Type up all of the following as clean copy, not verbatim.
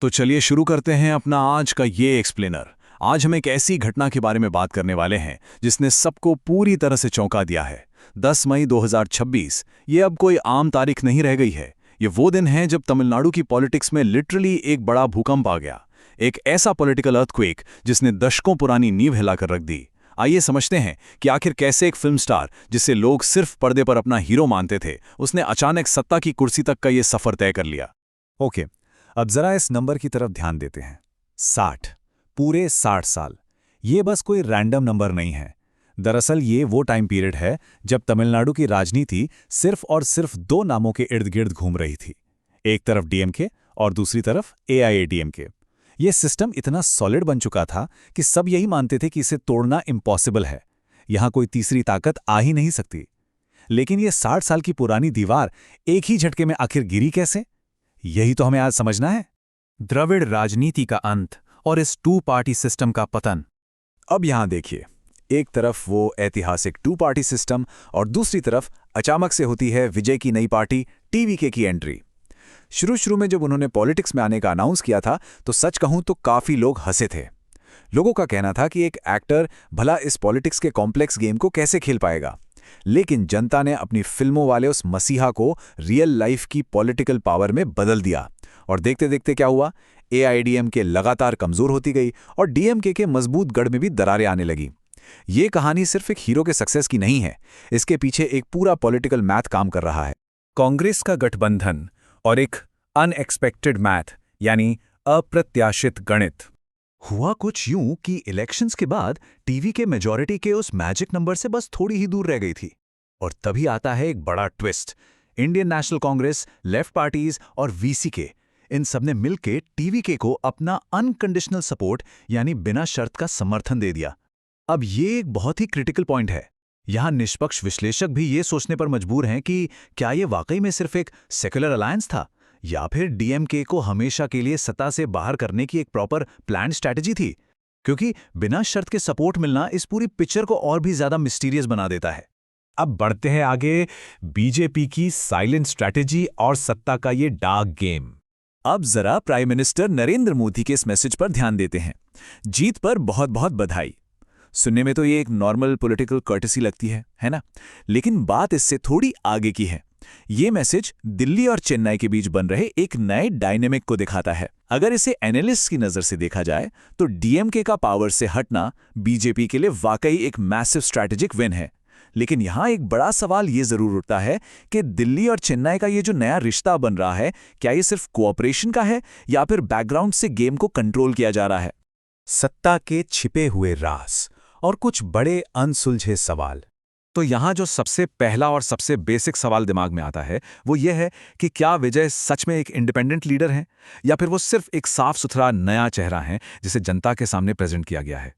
तो चलिए शुरू करते हैं अपना आज का ये एक्सप्लेनर। आज हम एक ऐसी घटना के बारे में बात करने वाले हैं जिसने सबको पूरी तरह से चौंका दिया है। 10 मई 2026 ये अब कोई आम तारीख नहीं रह गई है। ये वो दिन है जब तमिलनाडु की पॉलिटिक्स में लिटरली एक बड़ा भूकंप आ गया। एक ऐसा पॉलिटिकल अर्थक्वेक जिसने दशकों पुरानी नींव हिलाकर रख दी। आइए समझते हैं कि आखिर कैसे एक फिल्म स्टार जिसे लोग सिर्फ पर्दे पर अपना हीरो मानते थे, उसने अचानक सत्ता की कुर्सी तक का ये सफर तय कर लिया। ओके, अब जरा इस नंबर की तरफ ध्यान देते हैं। 60, पूरे 60 साल। ये बस कोई रैंडम नंबर नहीं है। दरअसल ये वो टाइम पीरियड है जब तमिलनाडु की राजनीति सिर्फ और सिर्फ दो नामों के इर्द गिर्द घूम रही थी। एक तरफ डीएमके और दूसरी तरफ एआईएडीएमके। ये सिस्टम इतना सॉलिड बन चुका था कि सब यही मानते थे कि इसे तोड़ना इम्पॉसिबल है। यहां कोई तीसरी ताकत आ ही नहीं सकती। लेकिन ये 60 साल की पुरानी दीवार एक ही झटके में आखिर गिरी कैसे? यही तो हमें आज समझना है। द्रविड़ राजनीति का अंत और इस टू पार्टी सिस्टम का पतन। अब यहां देखिए, एक तरफ वो ऐतिहासिक टू पार्टी सिस्टम और दूसरी तरफ अचानक से होती है विजय की नई पार्टी टीवीके की एंट्री। शुरू में जब उन्होंने पॉलिटिक्स में आने का अनाउंस किया था तो सच कहूं तो काफी लोग हंसे थे। लोगों का कहना था कि एक एक्टर भला इस पॉलिटिक्स के कॉम्प्लेक्स गेम को कैसे खेल पाएगा। लेकिन जनता ने अपनी फिल्मों वाले उस मसीहा को रियल लाइफ की पॉलिटिकल पावर में बदल दिया। और देखते देखते क्या हुआ, एआईएडीएमके लगातार कमजोर होती गई और डीएमके के मजबूत गढ़ में भी दरारें आने लगी। ये कहानी सिर्फ एक हीरो के सक्सेस की नहीं है, इसके पीछे एक पूरा पॉलिटिकल मैथ काम कर रहा है। कांग्रेस का गठबंधन और एक अनएक्सपेक्टेड मैथ, यानी अप्रत्याशित गणित। हुआ कुछ यूं कि इलेक्शंस के बाद टीवी के मेजॉरिटी के उस मैजिक नंबर से बस थोड़ी ही दूर रह गई थी। और तभी आता है एक बड़ा twist. Indian national Congress, left parties और वीसीके, इन सबने मिलकर टीवीके को अपना अनकंडीशनल सपोर्ट यानी बिना शर्त का समर्थन दे दिया। अब ये एक बहुत ही क्रिटिकल पॉइंट है। यहां निष्पक्ष विश्लेषक भी ये सोचने पर मजबूर हैं कि क्या ये वाकई में सिर्फ एक सेक्युलर अलायंस था या फिर डीएमके को हमेशा के लिए सत्ता से बाहर करने की एक प्रॉपर प्लान स्ट्रैटेजी थी। क्योंकि बिना शर्त के सपोर्ट मिलना इस पूरी पिक्चर को और भी ज्यादा मिस्टीरियस बना देता है। अब बढ़ते हैं आगे, बीजेपी की साइलेंट स्ट्रैटेजी और सत्ता का ये डार्क गेम। अब जरा प्राइम मिनिस्टर नरेंद्र मोदी के इस मैसेज पर ध्यान देते हैं। जीत पर बहुत बहुत बधाई। सुनने में तो ये एक नॉर्मल पॉलिटिकल कर्टेसी लगती है ना? लेकिन बात इससे थोड़ी आगे की है। ये मैसेज दिल्ली और चेन्नई के बीच बन रहे एक नए डायनेमिक को दिखाता है। अगर इसे एनालिस्ट की नजर से देखा जाए तो डीएमके का पावर से हटना बीजेपी के लिए वाकई एक मैसिव स्ट्रैटेजिक विन है। लेकिन यहां एक बड़ा सवाल ये जरूर उठता है कि दिल्ली और चेन्नई का ये जो नया रिश्ता बन रहा है, क्या ये सिर्फ कोऑपरेशन का है या फिर बैकग्राउंड से गेम को कंट्रोल किया जा रहा है? सत्ता के छिपे हुए राज और कुछ बड़े अनसुलझे सवाल। तो यहां जो सबसे पहला और सबसे बेसिक सवाल दिमाग में आता है वो ये है कि क्या विजय सच में एक इंडिपेंडेंट लीडर हैं या फिर वो सिर्फ एक साफ सुथरा नया चेहरा है जिसे जनता के सामने प्रेजेंट किया गया है।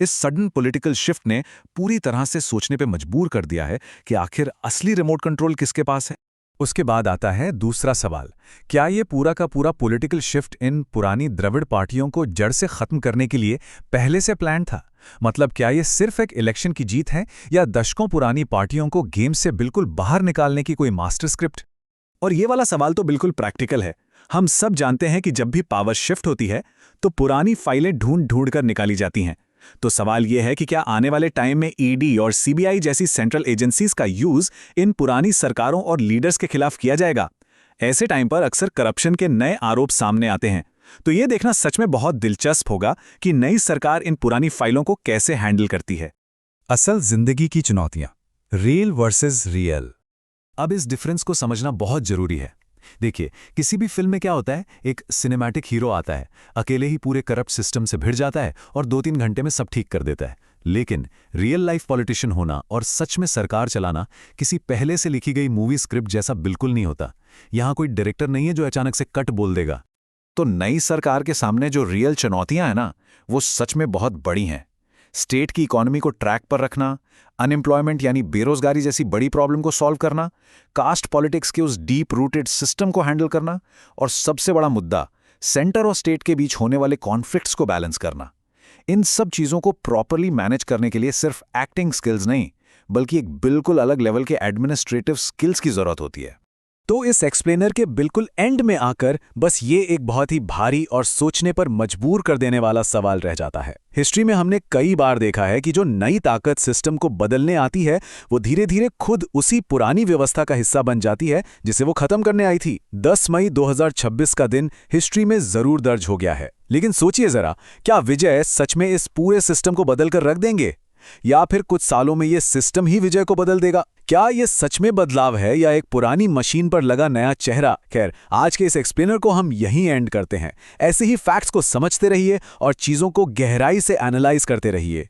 इस सडन पॉलिटिकल शिफ्ट ने पूरी तरह से सोचने पे मजबूर कर दिया है कि आखिर असली रिमोट कंट्रोल किसके पास है। उसके बाद आता है दूसरा सवाल, क्या ये पूरा का पूरा पॉलिटिकल शिफ्ट इन पुरानी द्रविड़ पार्टियों को जड़ से खत्म करने के लिए पहले से प्लान था? मतलब क्या ये सिर्फ एक इलेक्शन की जीत है या दशकों पुरानी पार्टियों को गेम से बिल्कुल बाहर निकालने की कोई मास्टर स्क्रिप्ट? और ये वाला सवाल तो बिल्कुल प्रैक्टिकल है। हम सब जानते हैं कि जब भी पावर शिफ्ट होती है तो पुरानी फाइलें ढूंढ ढूंढ कर निकाली जाती हैं। तो सवाल यह है कि क्या आने वाले टाइम में ईडी और सीबीआई जैसी सेंट्रल एजेंसीज का यूज इन पुरानी सरकारों और लीडर्स के खिलाफ किया जाएगा? ऐसे टाइम पर अक्सर करप्शन के नए आरोप सामने आते हैं। तो यह देखना सच में बहुत दिलचस्प होगा कि नई सरकार इन पुरानी फाइलों को कैसे हैंडल करती है। असल जिंदगी की चुनौतियां, रियल वर्सेस रियल। अब इस डिफरेंस को समझना बहुत जरूरी है। देखिए, किसी भी फिल्म में क्या होता है, एक सिनेमैटिक हीरो आता है, अकेले ही पूरे करप्ट सिस्टम से भिड़ जाता है और 2-3 घंटे में सब ठीक कर देता है। लेकिन रियल लाइफ पॉलिटिशियन होना और सच में सरकार चलाना किसी पहले से लिखी गई मूवी स्क्रिप्ट जैसा बिल्कुल नहीं होता। यहां कोई डायरेक्टर नहीं है जो अचानक से कट बोल देगा। तो नई सरकार के सामने जो रियल चुनौतियां हैं ना, वो सच में बहुत बड़ी हैं। स्टेट की इकोनॉमी को ट्रैक पर रखना, अनएम्प्लॉयमेंट यानी बेरोजगारी जैसी बड़ी प्रॉब्लम को सॉल्व करना, कास्ट पॉलिटिक्स के उस डीप रूटेड सिस्टम को हैंडल करना और सबसे बड़ा मुद्दा, सेंटर और स्टेट के बीच होने वाले कॉन्फ्लिक्ट्स को बैलेंस करना। इन सब चीजों को प्रॉपरली मैनेज करने के लिए सिर्फ एक्टिंग स्किल्स नहीं, बल्कि एक बिल्कुल अलग लेवल के एडमिनिस्ट्रेटिव स्किल्स की जरूरत होती है। तो इस एक्सप्लेनर के बिल्कुल एंड में आकर बस ये एक बहुत ही भारी और सोचने पर मजबूर कर देने वाला सवाल रह जाता है। हिस्ट्री में हमने कई बार देखा है कि जो नई ताकत सिस्टम को बदलने आती है वो धीरे धीरे खुद उसी पुरानी व्यवस्था का हिस्सा बन जाती है जिसे वो खत्म करने आई थी। 10 मई 2026 का दिन हिस्ट्री में जरूर दर्ज हो गया है, लेकिन सोचिए जरा, क्या विजय सच में इस पूरे सिस्टम को बदल कर रख देंगे, या फिर कुछ सालों में ये सिस्टम ही विजय को बदल देगा? क्या ये सच में बदलाव है या एक पुरानी मशीन पर लगा नया चेहरा? खैर, आज के इस एक्सप्लेनर को हम यहीं एंड करते हैं। ऐसे ही फैक्ट्स को समझते रहिए और चीजों को गहराई से एनालाइज करते रहिए।